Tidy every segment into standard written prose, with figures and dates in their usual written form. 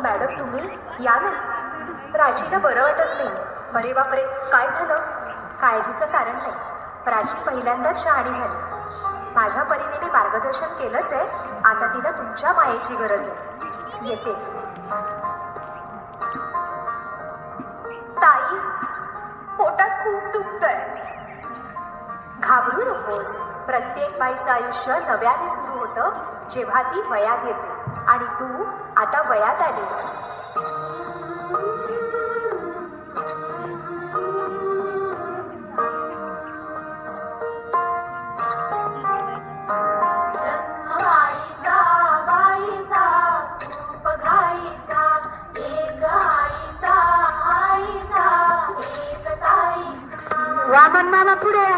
Madam तुम्ही या ना. प्राचीला बरं वाटत नाही. अरे बापरे, काय झालं? काळजीचं कारण नाही. प्राची पहिल्यांदाच शहाणी झाली. माझ्या परीने मी मार्गदर्शन केलंच आहे. आता तिला तुमच्या मायेची गरज आहे. येते. ताई, पोटात खूप दुखतंय. घाबरू नकोस. प्रत्येक बाईचं आयुष्य नव्याने सुरू होतं जेव्हा ती वयात येते. आणि तू आता वयात आलीस. वामन मामा पुढे.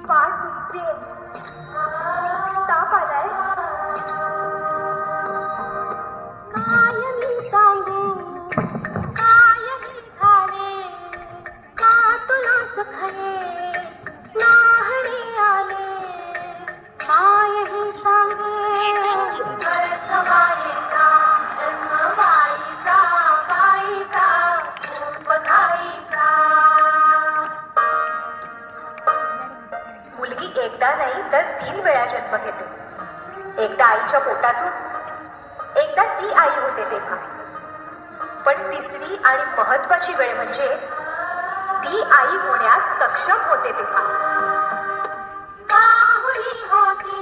पाठ दुखते. ताप आलाय. काय मी सांगू, काय मी झाले, का तुला सखरे नाहणे आले. काय हे सांगे बाईचा जन्म, बाईचा बाईचा खूप गाईचा. मुलगी एकदा नाही तर 3 वेळा जन्म घेते. एकदा आईच्या पोटातून, एकदा ती आई होते तेव्हा. पण तिसरी आणि महत्वाची वेळ म्हणजे ती आई होण्यास सक्षम होते तेव्हा. काहुली होती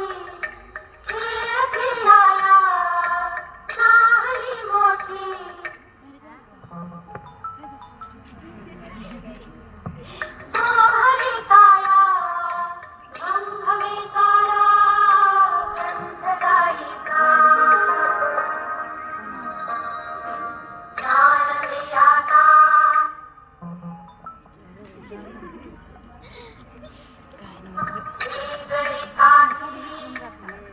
खेळ खेळाया, नाहली मोठी हरी काया घमघमे सारा गंधदायीचा. जाणवे आता वेगळे काठी,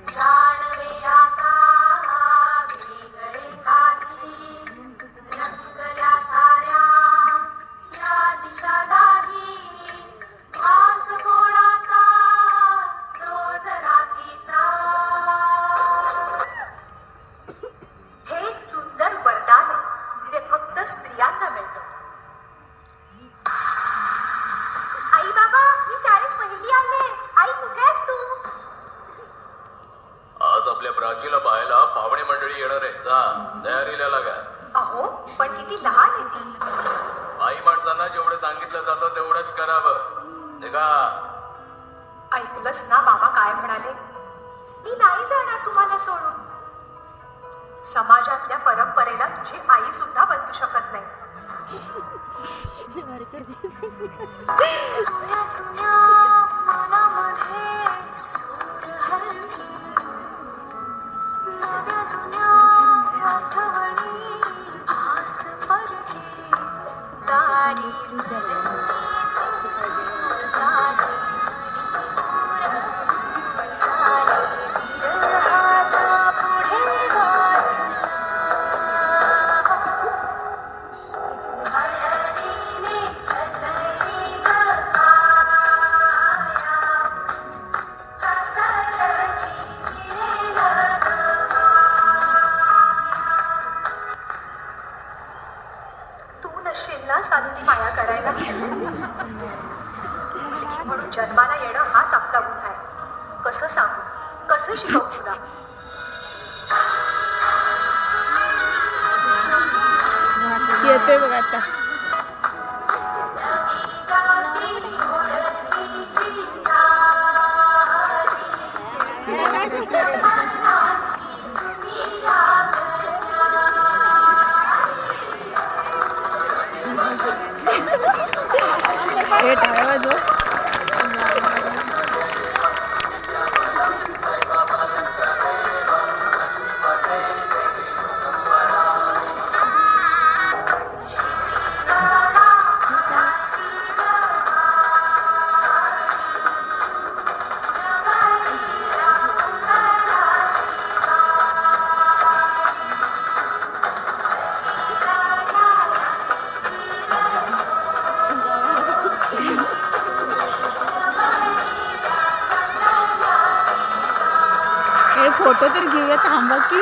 जाणवे आता वेगळे काठी. रंगल्या साऱ्या या दिशा दाही, भास कोणाचा रोज रात्रीचा. हे एक सुंदर वरदान आहे जे फक्त स्त्रियांना मिळतं. आई बाबा, मी शाळेत पहिली आले. आई कुठे आहेस तू? आज आपल्या प्राचीला पाहायला पाहुणे मंडळी येणार आहेत. जा, तयारीला लागा. अहो, पण किती लहान आहे ती. आई माणसांना जेवढं सांगितलं जातं तेवढंच करावं. निघा. ऐकलंस ना बाबा काय म्हणाले? मी नाही जाणार तुम्हाला सोडून. समाजातल्या परंपरेला तुझी आई सुद्धा बदलू शकत नाही. जुन्या जुन्या मनामध्ये सूर हलली, नव्या जुन्या आठवणी भास पडली. दारी तू नसशील ना साधी माया करायला. म्हणून जन्माला येणं हाच आपला गुण आहे. कसं सांगू, कसं शिकवू तुला? येते बघ आता. हे टाळ्या वाजव. फोटो तर घेऊया थांबा की